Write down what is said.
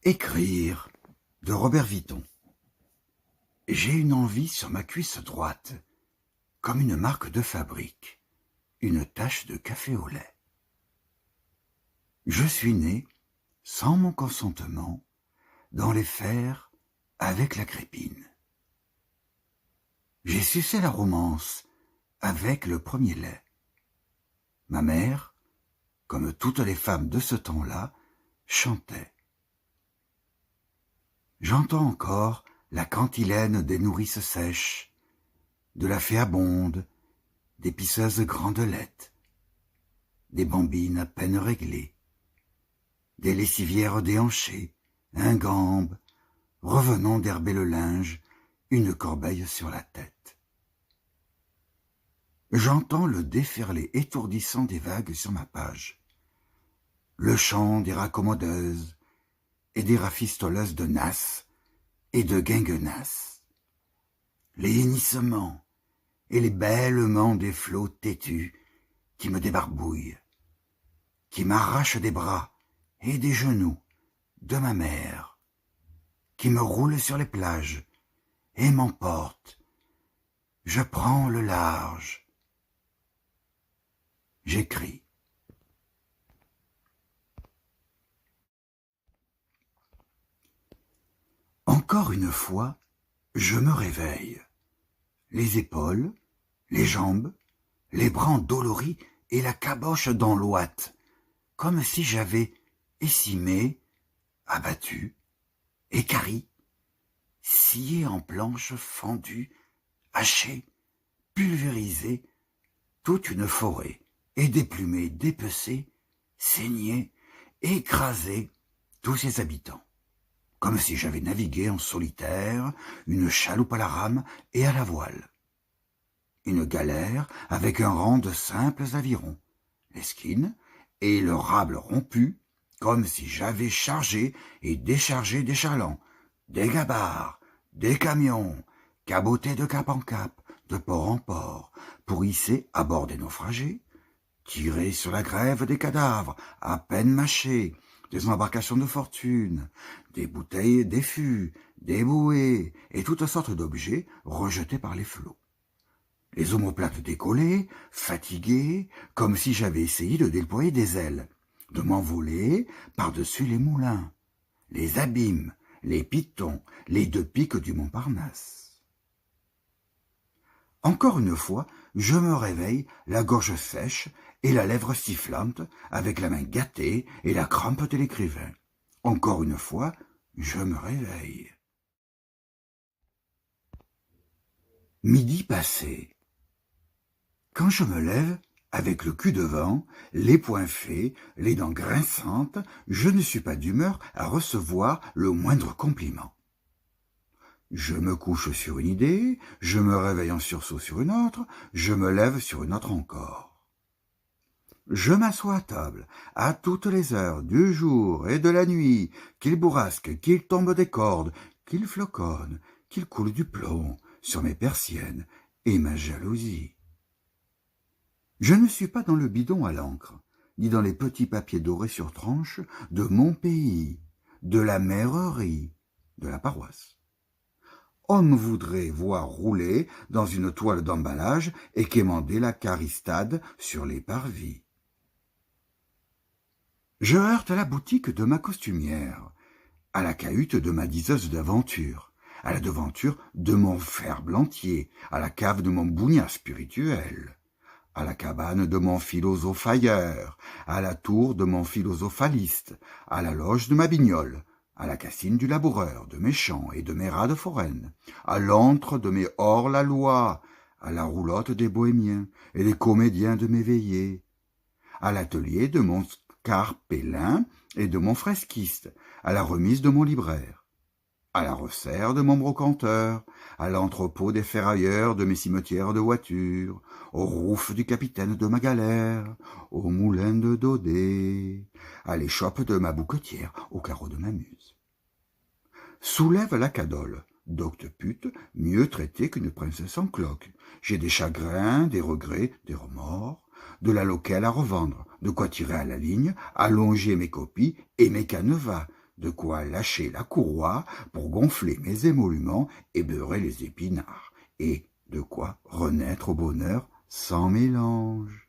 Écrire de Robert Vitton. J'ai une envie sur ma cuisse droite, comme une marque de fabrique, une tache de café au lait. Je suis né, sans mon consentement, dans les fers avec la crépine. J'ai sucé la romance avec le premier lait. Ma mère, comme toutes les femmes de ce temps-là, chantait. J'entends encore la cantilène des nourrices sèches, de la féabonde, des pisseuses grandelettes, des bambines à peine réglées, des lessivières déhanchées, ingambes, revenant d'herber le linge, une corbeille sur la tête. J'entends le déferler étourdissant des vagues sur ma page, le chant des raccommodeuses et des rafistoleuses de Nasse et de Guinguenasse, les hennissements et les bêlements des flots têtus qui me débarbouillent, qui m'arrachent des bras et des genoux de ma mère, qui me roulent sur les plages et m'emportent. Je prends le large. J'écris. Encore une fois, je me réveille. Les épaules, les jambes, les bras endoloris et la caboche dans l'ouate, comme si j'avais écimé, abattu, équarri, scié en planches fendues, haché, pulvérisé, toute une forêt, et déplumé, dépecé, saigné, écrasé tous ses habitants, comme si j'avais navigué en solitaire, une chaloupe à la rame et à la voile. Une galère avec un rang de simples avirons, l'esquine et le rable rompu, comme si j'avais chargé et déchargé des chalands, des gabarres, des camions, cabotés de cap en cap, de port en port, pour hisser à bord des naufragés, tirer sur la grève des cadavres, à peine mâchés, des embarcations de fortune, des bouteilles, des fûts, des bouées et toutes sortes d'objets rejetés par les flots. Les omoplates décollées, fatiguées, comme si j'avais essayé de déployer des ailes, de m'envoler par-dessus les moulins, les abîmes, les pitons, les deux pics du Montparnasse. Encore une fois, je me réveille, la gorge sèche et la lèvre sifflante, avec la main gâtée et la crampe de l'écrivain. Encore une fois, je me réveille. Midi passé. Quand je me lève, avec le cul devant, les poings faits, les dents grinçantes, je ne suis pas d'humeur à recevoir le moindre compliment. Je me couche sur une idée, je me réveille en sursaut sur une autre, je me lève sur une autre encore. Je m'assois à table, à toutes les heures du jour et de la nuit, qu'il bourrasque, qu'il tombe des cordes, qu'il floconne, qu'il coule du plomb sur mes persiennes et ma jalousie. Je ne suis pas dans le bidon à l'encre, ni dans les petits papiers dorés sur tranche de mon pays, de la mairerie, de la paroisse. On me voudrait voir rouler dans une toile d'emballage et quémander la caristade sur les parvis. Je heurte à la boutique de ma costumière, à la cahute de ma diseuse d'aventure, à la devanture de mon ferblantier, à la cave de mon bougnat spirituel, à la cabane de mon philosophailleur, à la tour de mon philosophaliste, à la loge de ma bignole, à la cassine du laboureur, de mes champs et de mes rades foraines, à l'antre de mes hors-la-loi, à la roulotte des bohémiens et des comédiens de mes veillées, à l'atelier de mon scarpellin et de mon fresquiste, à la remise de mon libraire, à la resserre de mon brocanteur, à l'entrepôt des ferrailleurs de mes cimetières de voitures, au rouf du capitaine de ma galère, au moulin de Daudet, à l'échoppe de ma bouquetière, au carreau de ma muse. Soulève la cadole, d'octepute, mieux traitée qu'une princesse en cloque. J'ai des chagrins, des regrets, des remords, de la loquelle à revendre, de quoi tirer à la ligne, allonger mes copies et mes canevas, de quoi lâcher la courroie pour gonfler mes émoluments et beurrer les épinards, et de quoi renaître au bonheur sans mélange.